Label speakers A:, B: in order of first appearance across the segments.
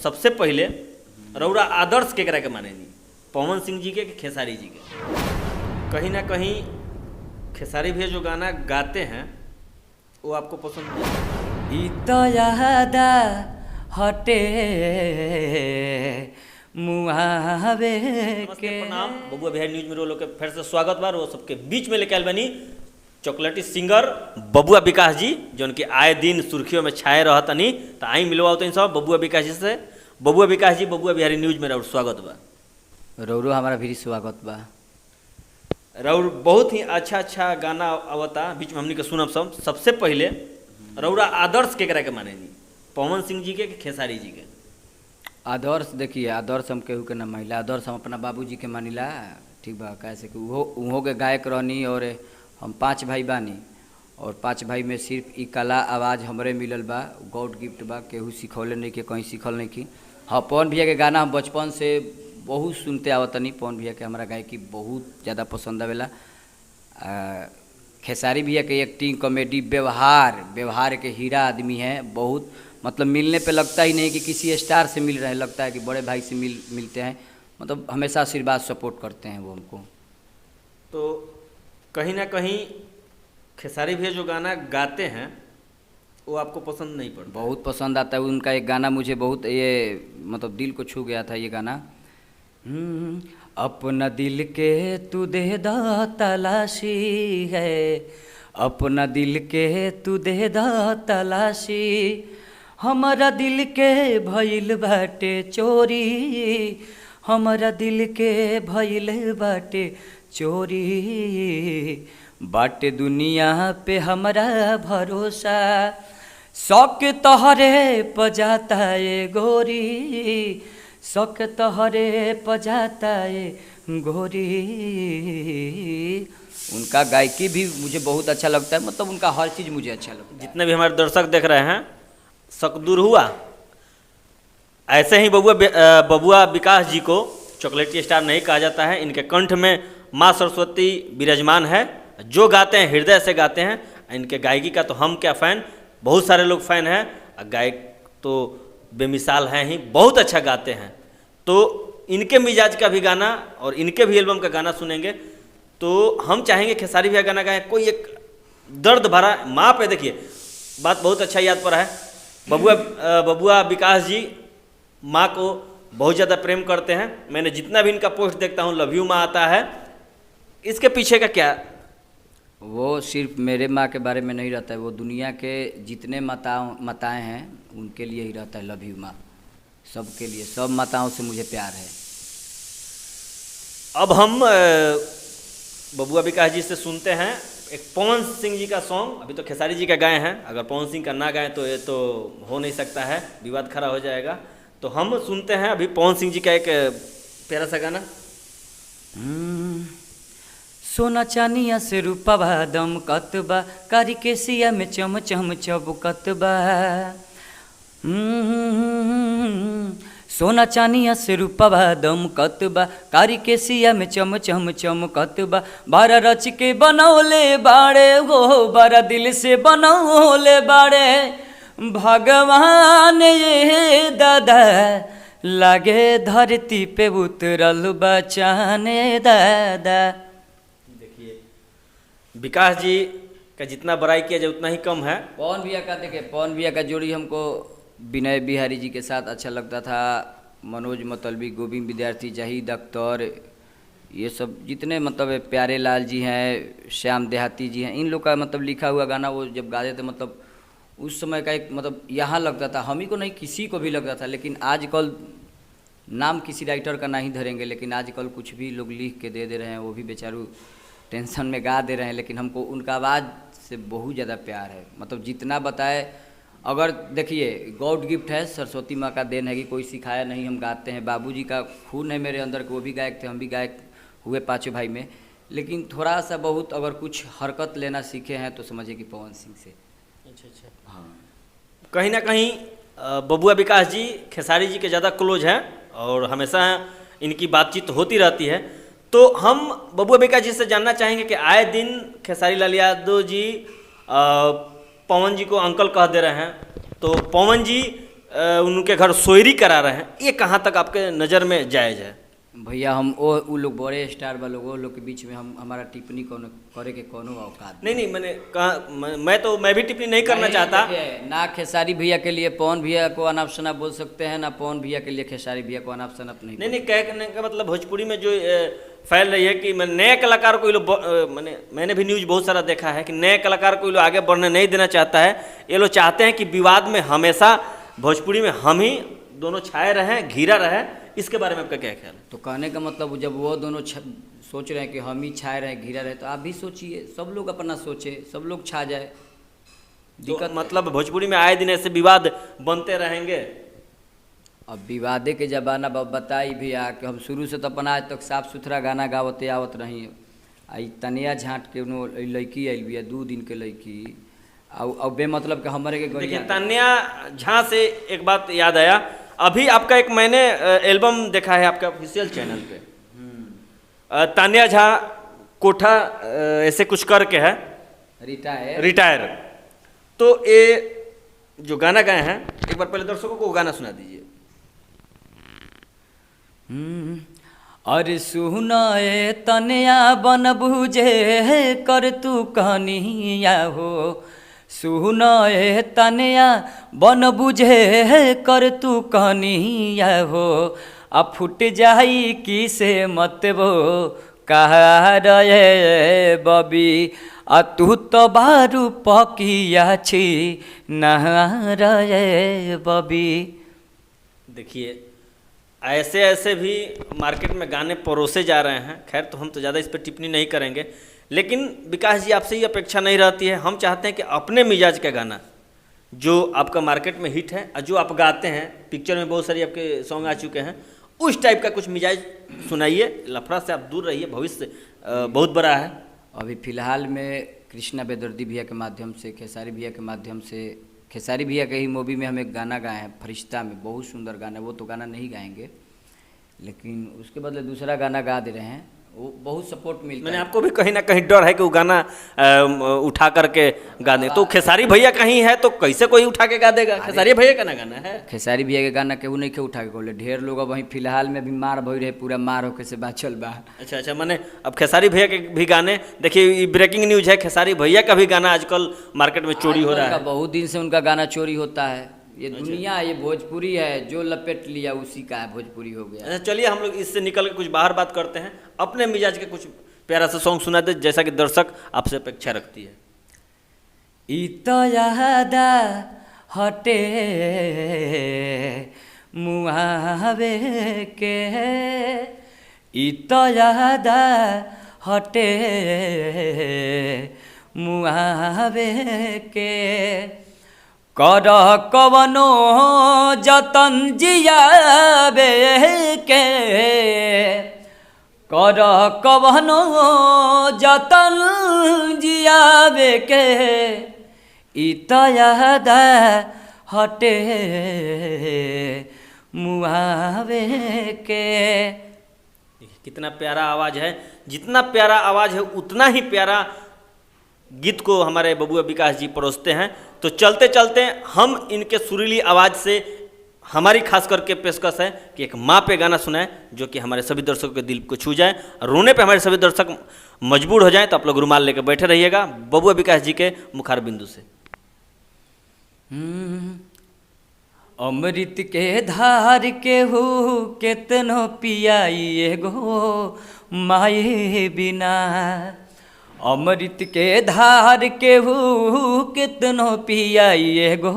A: सबसे पहले रउरा आदर्श केकरा के मानेनी, पवन सिंह जी के कि खेसारी जी के? कहीं ना कहीं खेसारी भैया जो गाना गाते हैं वो आपको पसंद नहीं?
B: यादा हटे मुहावे
A: नमस्ते, प्रणाम। बबुआ बिहार न्यूज में लोग के फिर से स्वागत बा। वो सबके बीच में लेके आयल बनी चॉकलेटी सिंगर बबुआ विकास जी, जो उनके आए दिन सुर्खियों में छाए रहतनी। तो आई मिलवा तो सब बबुआ विकास जी से। बबुआ विकास जी, बबुआ बिहारी न्यूज में रउर स्वागत बा।
B: रौरो हमारा भी स्वागत बा।
A: रउर बहुत ही अच्छा गाना आवता, बीच में हमनी के सुनब सब। सबसे पहले रउरा आदर्श केकरा के मानेनी, पवन सिंह जी के कि खेसारी जी के?
B: आदर्श देखिए, आदर्श हम केहू के ना महिला, आदर्श हम अपना बाबूजी के मानिला। ठीक बा, कैसे कि उहो के गायक रहनी और हम 5 भाई बानी और 5 भाई में सिर्फ ई कला आवाज़ हमरे मिलल बा, गॉड गिफ्ट बा। केहू सिखौले नहीं के, कहीं सीखल नहीं की। हाँ, पवन भैया के गाना हम बचपन से बहुत सुनते आवतनी। पवन भैया के हमारा गायकी बहुत ज़्यादा पसंद आवेला। खेसारी भैया के एक्टिंग, कॉमेडी, व्यवहार के हीरा आदमी हैं। बहुत मतलब मिलने पे लगता ही नहीं कि किसी स्टार से मिल रहे हैं, लगता है कि बड़े भाई से मिलते हैं। मतलब हमेशा आशीर्वाद सपोर्ट करते हैं वो हमको।
A: तो कहीं ना कहीं खेसारी भैया जो गाना गाते हैं वो आपको पसंद नहीं पड़ता?
B: बहुत पसंद आता है उनका एक गाना, मुझे बहुत ये मतलब दिल को छू गया था ये गाना। अपना दिल के तू दे दा तलाशी है, अपना दिल के तू दे दा तलाशी, हमारा दिल के भइल बाटे चोरी, हमारा दिल के भइल बाटे चोरी, बाटे दुनिया पे हमारा भरोसा, शौक तोहरे पजाता है गोरी, शौक तोहरे पजाता है गोरी। उनका गायकी भी मुझे बहुत अच्छा लगता है, मतलब उनका हर चीज़ मुझे अच्छा लगता है।
A: जितने भी हमारे दर्शक देख रहे हैं, शक दूर हुआ। ऐसे ही बबुआ विकास जी को चॉकलेटी स्टार नहीं कहा जाता है। इनके कंठ में माँ सरस्वती विराजमान है। जो गाते हैं हृदय से गाते हैं। इनके गायकी का तो हम क्या फ़ैन, बहुत सारे लोग फ़ैन हैं। गायक तो बेमिसाल हैं ही, बहुत अच्छा गाते हैं। तो इनके मिजाज का भी गाना और इनके भी एल्बम का गाना सुनेंगे। तो हम चाहेंगे खेसारी भैया गाना गाएं, कोई एक दर्द भरा। माँ पे देखिए, बात बहुत अच्छा याद पड़ा है। बबुआ विकास जी माँ को बहुत ज़्यादा प्रेम करते हैं। मैंने जितना भी इनका पोस्ट देखता हूँ, लव यू माँ आता है। इसके पीछे का क्या?
B: वो सिर्फ मेरे माँ के बारे में नहीं रहता है, वो दुनिया के जितने माताएं हैं उनके लिए ही रहता है लव यू माँ। सबके लिए, सब माताओं से मुझे प्यार है।
A: अब हम बबुआ विकास जी से सुनते हैं एक पवन सिंह जी का सॉन्ग। अभी तो खेसारी जी का गाए हैं, अगर पवन सिंह का ना गाए तो ये तो हो नहीं सकता है, विवाद खड़ा हो जाएगा। तो हम सुनते हैं अभी पवन सिंह जी का एक प्यारा सा गाना।
B: सोना चानिया से रूपा दम कतबा, कारी के सिया में चम चम चबकतबा। सोना चानिया से रूपा दम कतबा, कारी के सिया में चम चम चमकतबा। बारा रच के बनौले बाड़े हो, बारा दिल से बनौले बाड़े भगवान ये दादा, लागे धरती पे उतरल बचाने दादा।
A: विकास जी का जितना बड़ाई किया जाए उतना ही कम है।
B: पवन भैया का देखिए, पवन भैया का जोड़ी हमको विनय बिहारी जी के साथ अच्छा लगता था। मनोज मतलबी, गोविंद विद्यार्थी, जाहिद अख्तर, ये सब जितने मतलब प्यारे लाल जी हैं, श्याम देहाती जी हैं, इन लोग का मतलब लिखा हुआ गाना वो जब गाते थे, मतलब उस समय का एक मतलब यहाँ लगता था। हम ही को नहीं, किसी को भी लगता था। लेकिन आजकल नाम किसी राइटर का नहीं धरेंगे, लेकिन आजकल कुछ भी लोग लिख के दे रहे हैं, वो भी बेचारू टेंशन में गा दे रहे हैं। लेकिन हमको उनका आवाज़ से बहुत ज़्यादा प्यार है। मतलब जितना बताए, अगर देखिए गॉड गिफ्ट है, सरस्वती माँ का देन है कि कोई सिखाया नहीं, हम गाते हैं। बाबूजी का खून है मेरे अंदर कि वो भी गायक थे, हम भी गायक हुए 5 भाई में। लेकिन थोड़ा सा बहुत अगर कुछ हरकत लेना सीखे हैं तो समझिए कि पवन सिंह से।
A: अच्छा।
B: हाँ,
A: कहीं ना कहीं बबुआ विकास जी खेसारी जी के ज़्यादा क्लोज हैं और हमेशा इनकी बातचीत होती रहती है। तो हम बबुआ विकास जी से जानना चाहेंगे कि आए दिन खेसारी लाल यादव जी पवन जी को अंकल कह दे रहे हैं। तो पवन जी उनके घर सोयरी करा रहे हैं, ये कहाँ तक आपके नज़र में जायज़ है?
B: भैया हम वो लोग बड़े स्टार वाले वो लोग के बीच में हम हमारा टिप्पणी कौन करे के कोनो औकात
A: नहीं नहीं, मैंने कहा मैं भी टिप्पणी नहीं करना चाहता।
B: ना खेसारी भैया के लिए पवन भैया को अनाप शनाप बोल सकते हैं, ना पवन भैया के लिए खेसारी भैया को अनाप शनाप नहीं।
A: नहीं, कहने का मतलब भोजपुरी में जो फैल रही है कि नए कलाकार को लोग, मैंने भी न्यूज़ बहुत सारा देखा है कि नए कलाकार को लोग आगे बढ़ने नहीं देना चाहता है। ये लोग चाहते हैं कि विवाद में हमेशा भोजपुरी में हम ही दोनों छाए रहें, घिरा रहे। इसके बारे में आपका क्या ख्याल है?
B: तो कहने का मतलब जब वो दोनों सोच रहे हैं कि हम ही छाए रहे घिरा रहे, तो आप भी सोचिए, सब लोग अपना सोचे, सब लोग छा जाए।
A: दिक्कत मतलब भोजपुरी में आए दिन ऐसे विवाद बनते रहेंगे।
B: अब विवादे के जमाना बताई भी आ कि हम शुरू से तो अपना आज तक साफ सुथरा गाना गावते आवत रही। आई तनिया झाँट के लड़की आयल भी 2 दिन के लड़की अब बेमतलब के हमारे के
A: देखिए, तान्या झा से एक बात याद आया, अभी आपका एक मैंने एल्बम देखा है आपका ऑफिशियल चैनल पे, तान्या झा कोठा ऐसे कुछ करके है, रिटायर। तो ये जो गाना गाए हैं, एक बार पहले दर्शकों को गाना सुना दीजिए।
B: अरे सुनाए तनिया बन बुझे कर तू कनिया हो, सुनाए तनिया बन बुझे कर तू कनिया हो, अब फुट जाई किसे मत वो कहा रे बबी, आ तू तो बारू पकिया छी नहा रे बबी।
A: देखिए, ऐसे ऐसे भी मार्केट में गाने परोसे जा रहे हैं। खैर, तो हम तो ज़्यादा इस पर टिप्पणी नहीं करेंगे, लेकिन विकास जी आपसे ये अपेक्षा नहीं रहती है। हम चाहते हैं कि अपने मिजाज का गाना जो आपका मार्केट में हिट है और जो आप गाते हैं, पिक्चर में बहुत सारी आपके सॉन्ग आ चुके हैं, उस टाइप का कुछ मिजाज सुनाइए। लफड़ा से आप दूर रहिए, भविष्य बहुत बड़ा है।
B: अभी फिलहाल में कृष्णा बेदर्दी भैया के माध्यम से, खेसारी भैया के माध्यम से, खेसारी भैया के ही मूवी में हम एक गाना गाए हैं फरिश्ता में, बहुत सुंदर गाना है। वो तो गाना नहीं गाएंगे, लेकिन उसके बदले दूसरा गाना गा दे रहे हैं, वो बहुत सपोर्ट मिलता है।
A: मैंने आपको भी कहीं ना कहीं डर है कि वो गाना उठा करके गा दे, तो खेसारी भैया कहीं है तो कैसे कोई उठा के गा देगा? खेसारी भैया का ना गाना है।
B: खेसारी भैया के गाना केहू नहीं के उठा के बोले, ढेर लोग अब वहीं फिलहाल में भी मार भई रहे, पूरा मार होके से बाचल बा।
A: अच्छा, मैंने अब खेसारी भैया के भी गाने देखिए, ब्रेकिंग न्यूज है, खेसारी भैया का भी गाना आजकल मार्केट में चोरी हो रहा है।
B: बहुत दिन से उनका गाना चोरी होता है। ये दुनिया, ये भोजपुरी है, जो लपेट लिया उसी का है, भोजपुरी हो गया।
A: अच्छा, चलिए हम लोग इससे निकल के कुछ बाहर बात करते हैं। अपने मिजाज के कुछ प्यारा सा सॉन्ग सुना दे, जैसा कि दर्शक आपसे अपेक्षा रखती है।
B: इतयादा हटे मुआवे के, इतयादा हटे मुआवे के, कर कवनो जतन जियाबे के, कर कवनो जतन जियाबे के, इतयादा हटे मुआवे के।
A: कितना प्यारा आवाज़ है, जितना प्यारा आवाज़ है उतना ही प्यारा गीत को हमारे बबुआ विकास जी परोसते हैं। तो चलते चलते हम इनके सुरीली आवाज़ से, हमारी खास करके पेशकश है कि एक माँ पे गाना सुनाएं जो कि हमारे सभी दर्शकों के दिल को छू जाए, रोने पे हमारे सभी दर्शक मजबूर हो जाएं। तो आप लोग रुमाल लेकर बैठे रहिएगा बबुआ विकास जी के मुखार बिंदु से।
B: अमृत के धार के हो केतनो पियाई गो माए बिना, अमृत के धार के हो केतनो पियाई गो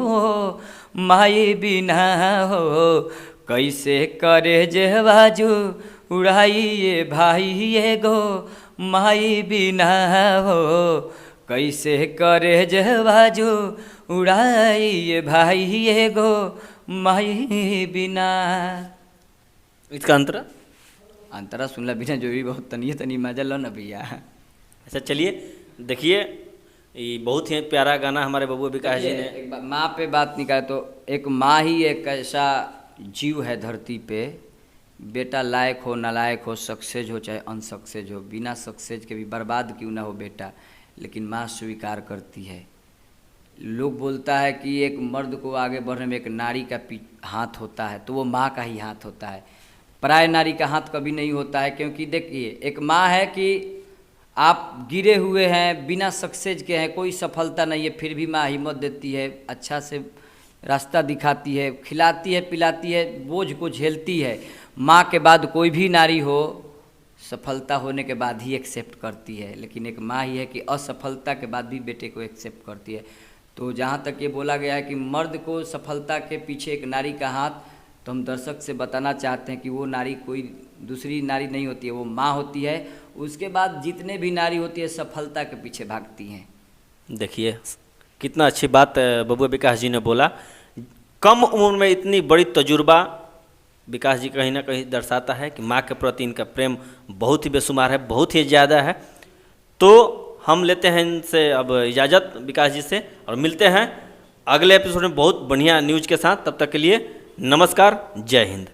B: माए बिना हो, कैसे करे जेवाजू उड़ाइए भाई गो माए बिना हो, कैसे करे जेवाजू उड़ाइए भाई गो माई बिना।
A: इसका
B: अंतरा सुनला बिना जो भी बहुत तनी मजा लो ना भैया।
A: अच्छा, चलिए देखिए, ये बहुत ही प्यारा गाना हमारे बबुआ विकास जी ने।
B: एक माँ पे बात निकाले तो एक माँ ही एक ऐसा जीव है धरती पे, बेटा लायक हो नालायक हो, सक्सेस हो चाहे अनसक्सेस हो, बिना सक्सेस के भी बर्बाद क्यों ना हो बेटा, लेकिन माँ स्वीकार करती है। लोग बोलता है कि एक मर्द को आगे बढ़ने में एक नारी का हाथ होता है, तो वो माँ का ही हाथ होता है, पराय नारी का हाथ कभी नहीं होता है। क्योंकि देखिए, एक माँ है कि आप गिरे हुए हैं, बिना सक्सेस के हैं, कोई सफलता नहीं है, फिर भी माँ हिम्मत देती है, अच्छा से रास्ता दिखाती है, खिलाती है, पिलाती है, बोझ को झेलती है। माँ के बाद कोई भी नारी हो, सफलता होने के बाद ही एक्सेप्ट करती है, लेकिन एक माँ ही है कि असफलता के बाद भी बेटे को एक्सेप्ट करती है। तो जहाँ तक ये बोला गया है कि मर्द को सफलता के पीछे एक नारी का हाथ, तो हम दर्शक से बताना चाहते हैं कि वो नारी कोई दूसरी नारी नहीं होती है, वो माँ होती है। उसके बाद जितने भी नारी होती है सफलता के पीछे भागती हैं।
A: देखिए कितना अच्छी बात बबुआ विकास जी ने बोला। कम उम्र में इतनी बड़ी तजुर्बा विकास जी कहीं ना कहीं दर्शाता है कि माँ के प्रति इनका प्रेम बहुत ही बेशुमार है, बहुत ही ज़्यादा है। तो हम लेते हैं इनसे अब इजाज़त विकास जी से, और मिलते हैं अगले एपिसोड में बहुत बढ़िया न्यूज़ के साथ। तब तक के लिए नमस्कार, जय हिंद।